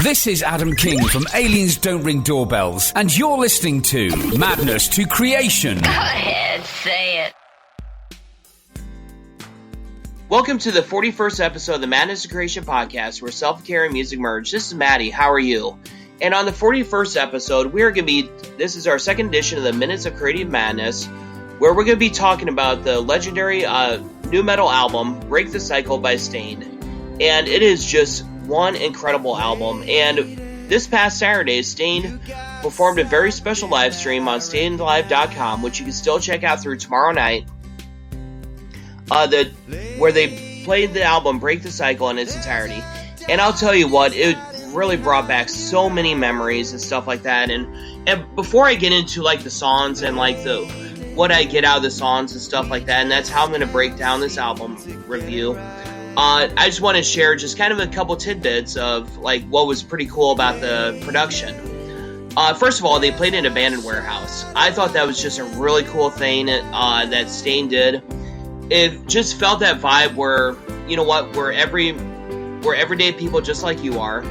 This is Adam King from Aliens Don't Ring Doorbells, and you're listening to Madness to Creation. Go ahead, say it. Welcome to the 41st episode of the Madness to Creation podcast, where self-care and music merge. This is Maddie. How are you? And on the 41st episode, this is our second edition of the Minutes of Creative Madness, where we're going to be talking about the legendary new metal album, Break the Cycle by STAIND. And it is just one incredible album. And this past Saturday, STAIND performed a very special live stream on STAINDlive.com, which you can still check out through tomorrow night, where they played the album Break the Cycle in its entirety. And I'll tell you what, it really brought back so many memories and stuff like that. And before I get into like the songs and like what I get out of the songs and stuff like that, and that's how I'm going to break down this album review, I just want to share just kind of a couple tidbits of like what was pretty cool about the production. First of all, they played in an abandoned warehouse. I thought that was just a really cool thing that STAIND did. It just felt that vibe where, you know what, we're everyday people just like you are,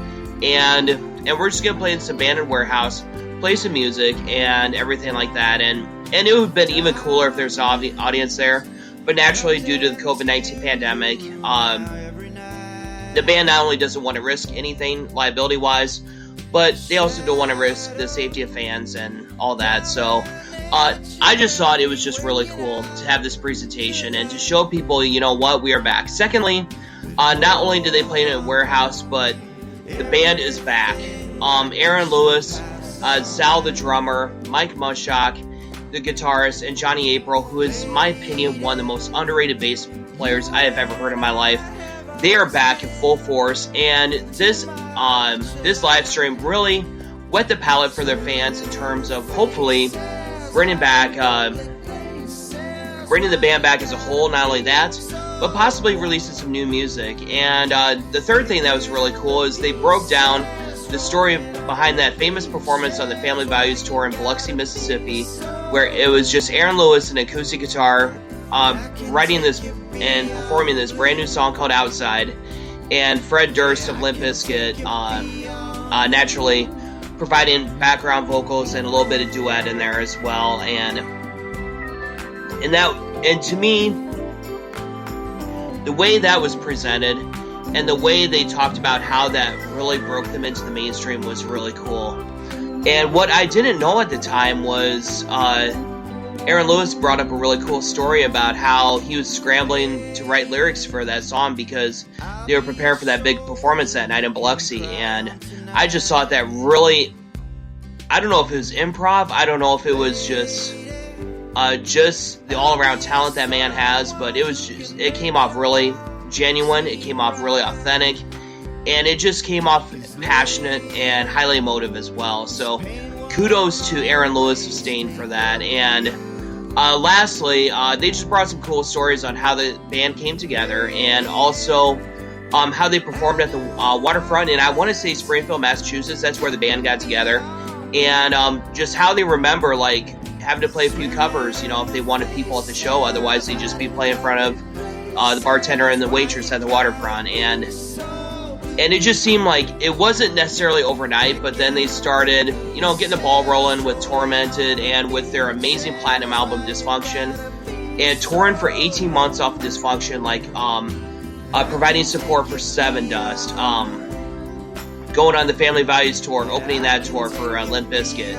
and we're just gonna play in this abandoned warehouse, play some music and everything like that, and it would have been even cooler if there's an audience there. But naturally, due to the COVID-19 pandemic, the band not only doesn't want to risk anything liability-wise, but they also don't want to risk the safety of fans and all that. So I just thought it was just really cool to have this presentation and to show people, you know what, we are back. Secondly, not only did they play in a warehouse, but the band is back. Aaron Lewis, Sal the drummer, Mike Mushok, the guitarist, and Johnny April, who is, in my opinion, one of the most underrated bass players I have ever heard in my life. They are back in full force, and this live stream really wet the palate for their fans in terms of hopefully bringing the band back as a whole. Not only that, but possibly releasing some new music. And the third thing that was really cool is they broke down the story behind that famous performance on the Family Values Tour in Biloxi, Mississippi, where it was just Aaron Lewis and acoustic guitar writing this and performing this brand new song called Outside, and Fred Durst of Limp Bizkit naturally providing background vocals and a little bit of duet in there as well. And to me, the way that was presented and the way they talked about how that really broke them into the mainstream was really cool. And what I didn't know at the time was Aaron Lewis brought up a really cool story about how he was scrambling to write lyrics for that song because they were preparing for that big performance that night in Biloxi. And I just thought that really, I don't know if it was improv, I don't know if it was just the all-around talent that man has, but it came off really genuine, it came off really authentic, and it just came off passionate and highly emotive as well. So kudos to Aaron Lewis of STAIND for that. And lastly, they just brought some cool stories on how the band came together, and also how they performed at the waterfront, and I want to say Springfield, Massachusetts. That's where the band got together, and just how they remember like having to play a few covers, you know, if they wanted people at the show. Otherwise, they'd just be playing in front of the bartender and the waitress at the waterfront, and it just seemed like it wasn't necessarily overnight, but then they started, you know, getting the ball rolling with Tormented and with their amazing platinum album Dysfunction, and touring for 18 months off of Dysfunction, like providing support for Seven Dust, going on the Family Values Tour, opening that tour for Limp Bizkit,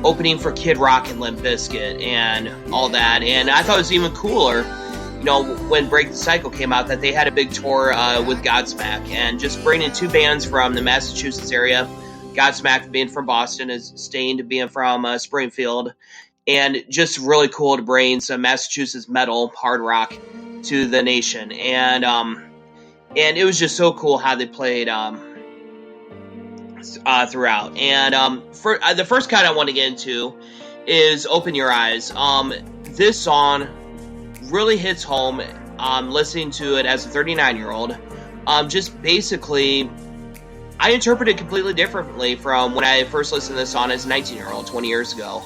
opening for Kid Rock and Limp Bizkit, and all that. And I thought it was even cooler, you know, when Break the Cycle came out, that they had a big tour with Godsmack, and just bringing two bands from the Massachusetts area, Godsmack being from Boston, as STAIND being from Springfield, and just really cool to bring some Massachusetts metal, hard rock to the nation. And it was just so cool how they played throughout. And for the first cut I want to get into is Open Your Eyes. This song really hits home, listening to it as a 39-year-old. Just basically, I interpret it completely differently from when I first listened to this song as a 19-year-old 20 years ago.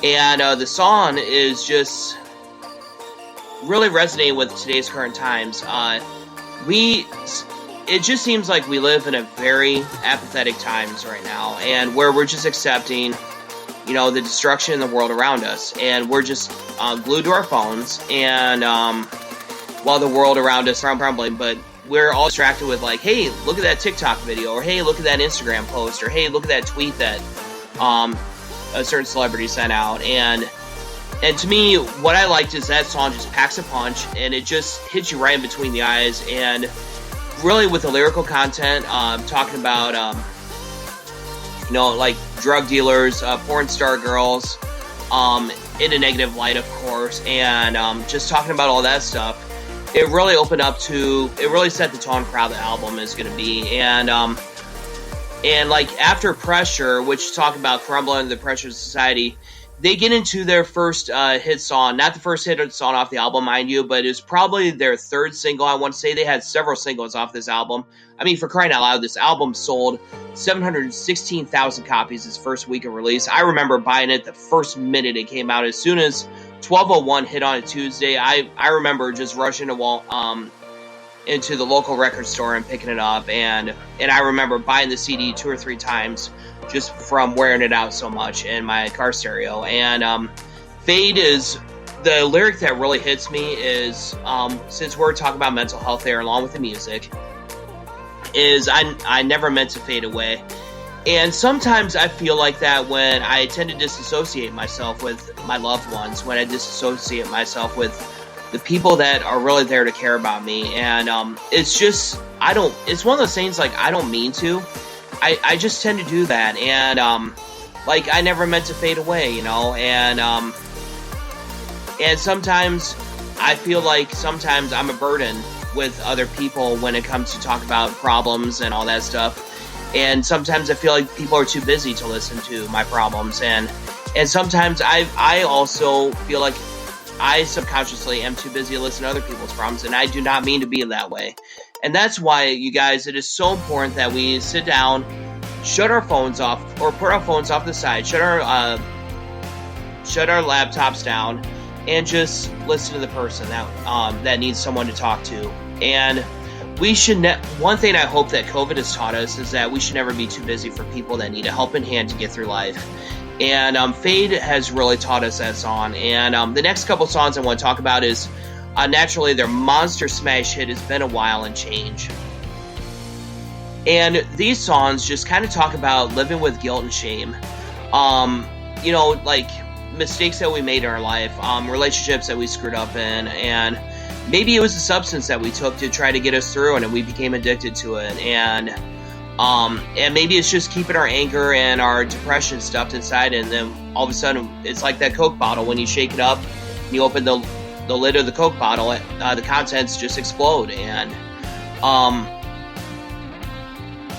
And the song is just really resonating with today's current times. it just seems like we live in a very apathetic times right now, and where we're just accepting, you know, the destruction in the world around us, and we're just glued to our phones, and while the world around us is crumbling, but we're all distracted with like, hey, look at that TikTok video, or hey, look at that Instagram post, or hey, look at that tweet that a certain celebrity sent out, and to me, what I liked is that song just packs a punch, and it just hits you right in between the eyes, and really with the lyrical content, talking about, you know, like drug dealers, porn star girls, in a negative light, of course, and just talking about all that stuff. It really opened up to, it really set the tone for how the album is going to be, and like After Pressure, which talk about crumbling under the pressure of society, they get into their first hit song, not the first hit song off the album, mind you, but it was probably their third single. I want to say they had several singles off this album. I mean, for crying out loud, this album sold 716,000 copies its first week of release. I remember buying it the first minute it came out. As soon as 12:01 hit on a Tuesday, I remember just rushing into the local record store and picking it up, and I remember buying the CD 2 or 3 times just from wearing it out so much in my car stereo. And Fade is the lyric that really hits me is, since we're talking about mental health there along with the music, is I never meant to fade away. And sometimes I feel like that when I tend to disassociate myself with my loved ones, when I disassociate myself with the people that are really there to care about me. And it's just, it's one of those things, like, I don't mean to. I just tend to do that, and like, I never meant to fade away, you know, and sometimes I feel like sometimes I'm a burden with other people when it comes to talk about problems and all that stuff, and sometimes I feel like people are too busy to listen to my problems, and sometimes I also feel like I subconsciously am too busy to listen to other people's problems, and I do not mean to be that way. And that's why, you guys, it is so important that we sit down, shut our phones off, or put our phones off the side, shut our laptops down, and just listen to the person that needs someone to talk to. And we should one thing I hope that COVID has taught us is that we should never be too busy for people that need a helping hand to get through life. And Fade has really taught us that song. And the next couple songs I want to talk about is naturally their monster smash hit, It's Been a While and Change. And these songs just kind of talk about living with guilt and shame. You know, like mistakes that we made in our life, relationships that we screwed up in, and maybe it was a substance that we took to try to get us through, and we became addicted to it. And maybe it's just keeping our anger and our depression stuffed inside, and then all of a sudden it's like that Coke bottle. When you shake it up, you open the lid of the Coke bottle, the contents just explode. And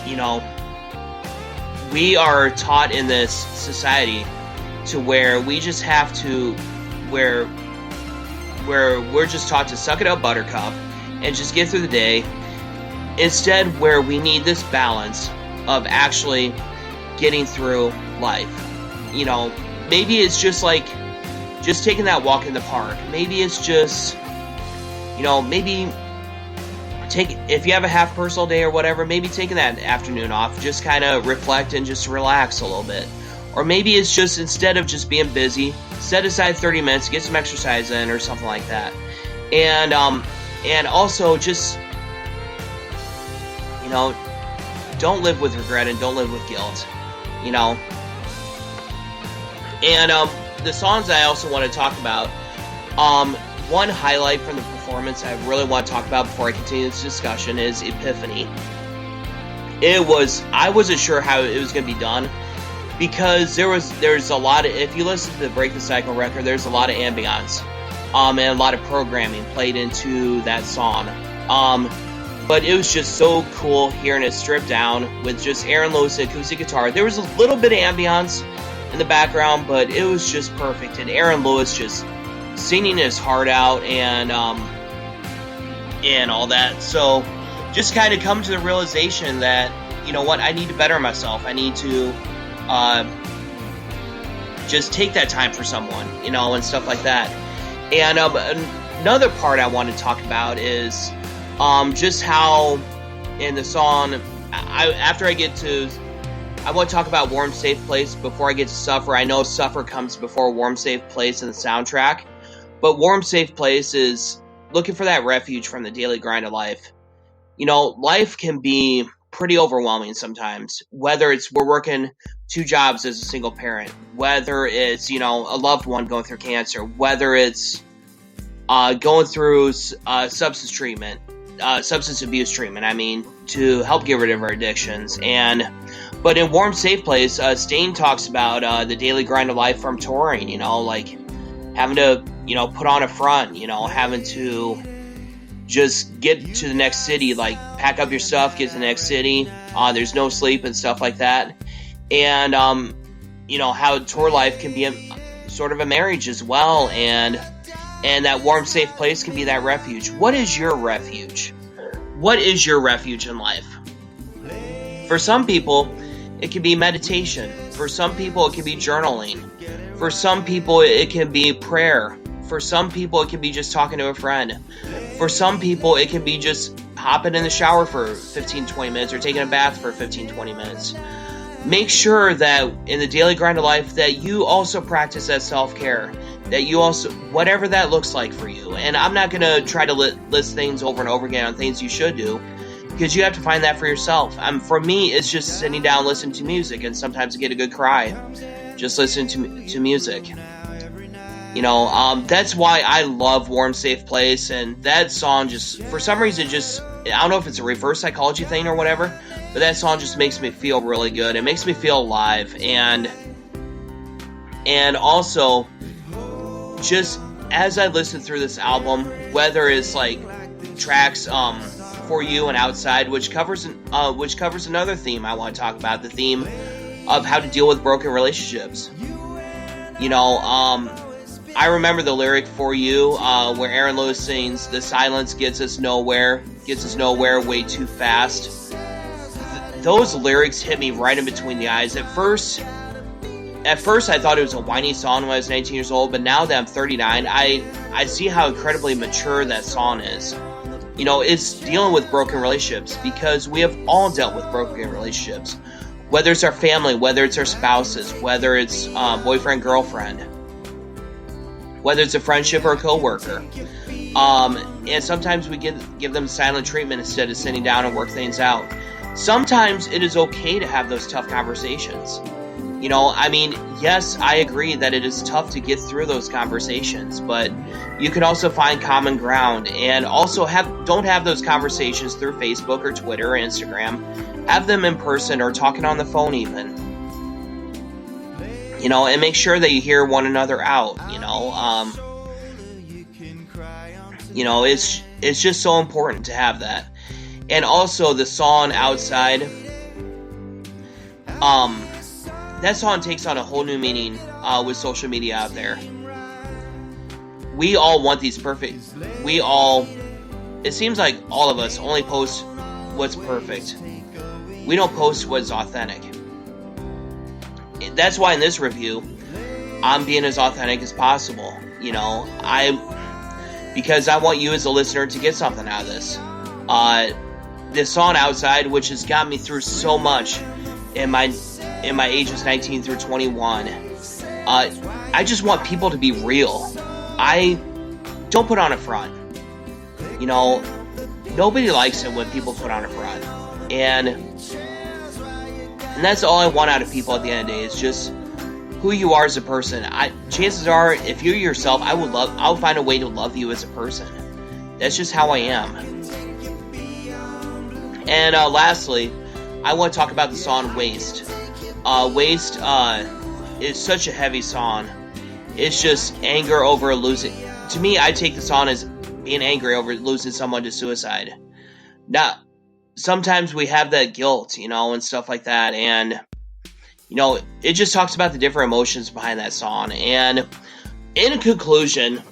you know, we are taught in this society to where we just have to, where we're just taught to suck it up, buttercup, and just get through the day, instead where we need this balance of actually getting through life. You know, maybe it's just like just taking that walk in the park. Maybe it's just, you know, maybe if you have a half personal day or whatever, maybe taking that afternoon off, just kind of reflect and just relax a little bit. Or maybe it's just, instead of just being busy, set aside 30 minutes, get some exercise in or something like that. And also just, you know, don't live with regret and don't live with guilt, you know. And the songs I also want to talk about, one highlight from the performance I really want to talk about before I continue this discussion is Epiphany. I wasn't sure how it was going to be done, because there's a lot of, if you listen to the Break the Cycle record, there's a lot of ambience, and a lot of programming played into that song. But it was just so cool hearing it stripped down with just Aaron Lewis acoustic guitar. There was a little bit of ambience in the background, but it was just perfect. And Aaron Lewis just singing his heart out and all that. So just kind of come to the realization that, you know what, I need to better myself. I need to just take that time for someone, you know, and stuff like that. And another part I want to talk about is just how in the song, I want to talk about Warm Safe Place before I get to Suffer. I know Suffer comes before Warm Safe Place in the soundtrack, but Warm Safe Place is looking for that refuge from the daily grind of life. You know, life can be pretty overwhelming sometimes, whether it's we're working 2 jobs as a single parent, whether it's, you know, a loved one going through cancer, whether it's going through substance abuse treatment, I mean, to help get rid of our addictions. But in Warm Safe Place, STAIND talks about the daily grind of life from touring, you know, like having to, you know, put on a front, you know, having to just get to the next city, like pack up your stuff, get to the next city. There's no sleep and stuff like that. And, you know, how tour life can be sort of a marriage as well. And that Warm Safe Place can be that refuge. What is your refuge? What is your refuge in life? For some people, it can be meditation. For some people, it can be journaling. For some people, it can be prayer. For some people, it can be just talking to a friend. For some people, it can be just hopping in the shower for 15-20 minutes or taking a bath for 15-20 minutes. Make sure that in the daily grind of life that you also practice that self-care, that you also, whatever that looks like for you. And I'm not going to try to list things over and over again on things you should do, because you have to find that for yourself. For me, it's just sitting down, listening to music, and sometimes I get a good cry just listening to music. You know, that's why I love Warm Safe Place, and that song just, for some reason, just, I don't know if it's a reverse psychology thing or whatever, but that song just makes me feel really good. It makes me feel alive, and also, just as I listen through this album, whether it's like tracks For You and Outside, which covers another theme I want to talk about, the theme of how to deal with broken relationships. You know, I remember the lyric For You, where Aaron Lewis sings, "The silence gets us nowhere way too fast." Those lyrics hit me right in between the eyes. At first I thought it was a whiny song when I was 19 years old, but now that I'm 39, I see how incredibly mature that song is. You know, it's dealing with broken relationships, because we have all dealt with broken relationships. Whether it's our family, whether it's our spouses, whether it's boyfriend, girlfriend, whether it's a friendship or a coworker. And sometimes we give them silent treatment instead of sitting down and work things out. Sometimes it is okay to have those tough conversations. You know, I mean, yes, I agree that it is tough to get through those conversations, but you can also find common ground, and also don't have those conversations through Facebook or Twitter or Instagram. Have them in person or talking on the phone even. You know, and make sure that you hear one another out, you know. You know, it's just so important to have that. And also the song Outside, that song takes on a whole new meaning with social media out there. We all want these perfect, it seems like all of us only post what's perfect. We don't post what's authentic. That's why in this review, I'm being as authentic as possible. You know, because I want you as a listener to get something out of this. This song Outside, which has got me through so much in my ages 19 through 21. I just want people to be real. I don't put on a front. You know, nobody likes it when people put on a front. And that's all I want out of people at the end of the day, is just who you are as a person. Chances are, if you're yourself, I'll find a way to love you as a person. That's just how I am. And lastly, I want to talk about the song Waste. Waste is such a heavy song. It's just anger over losing. To me, I take the song as being angry over losing someone to suicide. Now, sometimes we have that guilt, you know, and stuff like that. And, you know, it just talks about the different emotions behind that song. And in conclusion,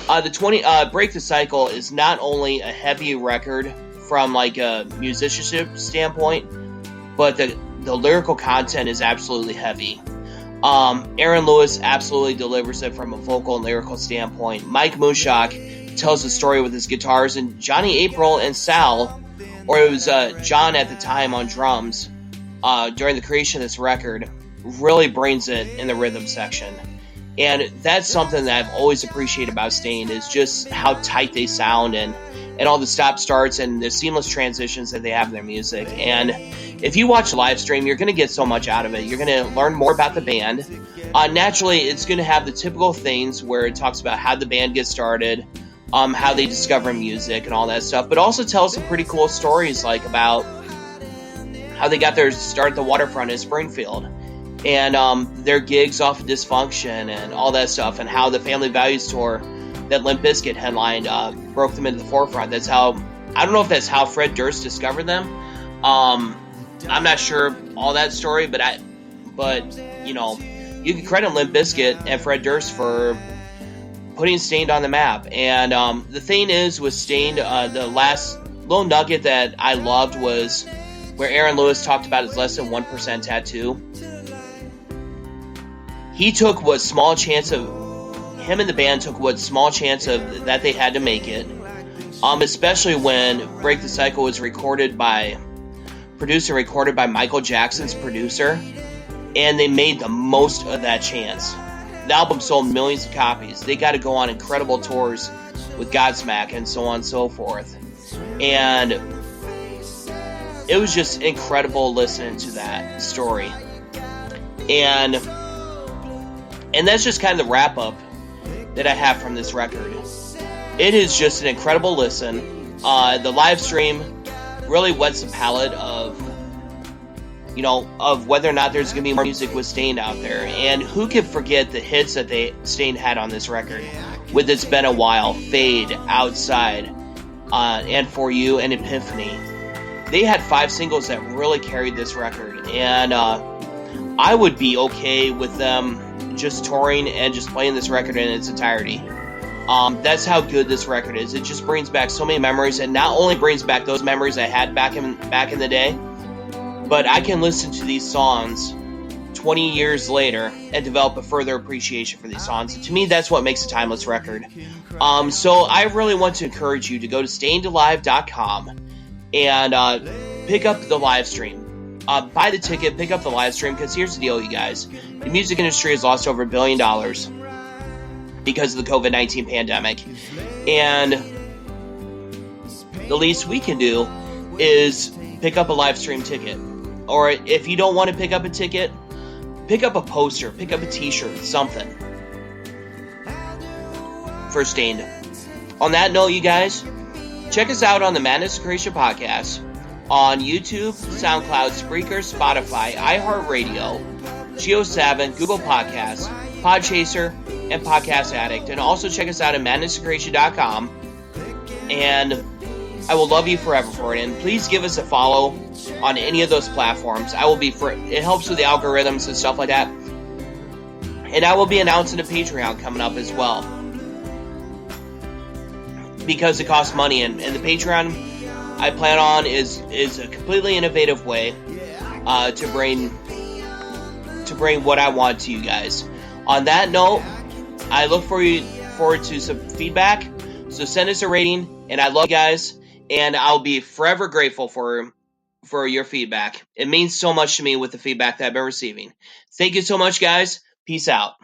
the Break the Cycle is not only a heavy record from like a musicianship standpoint, but the lyrical content is absolutely heavy. Aaron Lewis absolutely delivers it from a vocal and lyrical standpoint. Mike Mushok tells the story with his guitars, and Johnny, April, and Sal or it was John at the time on drums during the creation of this record, really brings it in the rhythm section. And that's something that I've always appreciated about STAIND, is just how tight they sound, and all the stop starts and the seamless transitions that they have in their music. And if you watch the live stream, you're going to get so much out of it. You're going to learn more about the band. Naturally, it's going to have the typical things where it talks about how the band gets started, how they discover music and all that stuff, but also tells some pretty cool stories, like about how they got their start at the waterfront in Springfield, and their gigs off of Dysfunction and all that stuff, and how the Family Values tour that Limp Bizkit headlined broke them into the forefront. That's how, I don't know if that's how Fred Durst discovered them. I'm not sure all that story, but you know, you can credit Limp Bizkit and Fred Durst for putting STAIND on the map. And the thing is with STAIND, the last little nugget that I loved was where Aaron Lewis talked about his less than 1% tattoo. He took what small chance of, him and the band took what small chance of that they had to make it. Especially when Break the Cycle was recorded by Michael Jackson's producer, and they made the most of that chance. The album sold millions of copies. They got to go on incredible tours with Godsmack and so on and so forth. And it was just incredible listening to that story. And that's just kind of the wrap-up that I have from this record. It is just an incredible listen. The live stream really whets the palate of whether or not there's going to be more music with STAIND out there. And who can forget the hits that STAIND had on this record with It's Been a While, Fade, Outside, and For You, and Epiphany. They had 5 singles that really carried this record, and I would be okay with them just touring and just playing this record in its entirety. That's how good this record is. It just brings back so many memories, and not only brings back those memories I had back in the day, but I can listen to these songs 20 years later and develop a further appreciation for these songs. And to me, that's what makes a timeless record. So I really want to encourage you to go to stainedalive.com and pick up the live stream. Buy the ticket, pick up the live stream, because here's the deal, you guys. The music industry has lost over $1 billion because of the COVID-19 pandemic. And the least we can do is pick up a live stream ticket. Or if you don't want to pick up a ticket, pick up a poster, pick up a t-shirt, something for STAIND. On that note, you guys, check us out on the Madness of Creation podcast on YouTube, SoundCloud, Spreaker, Spotify, iHeartRadio, Geo7, Google Podcasts, Podchaser, and Podcast Addict. And also check us out at madnessofcreation.com. And I will love you forever for it. And please give us a follow on any of those platforms. It helps with the algorithms and stuff like that. And I will be announcing a Patreon coming up as well, because it costs money, and the Patreon I plan on is a completely innovative way to bring what I want to you guys. On that note, I look forward to some feedback. So send us a rating, and I love you guys, and I'll be forever grateful for your feedback. It means so much to me with the feedback that I've been receiving. Thank you so much, guys. Peace out.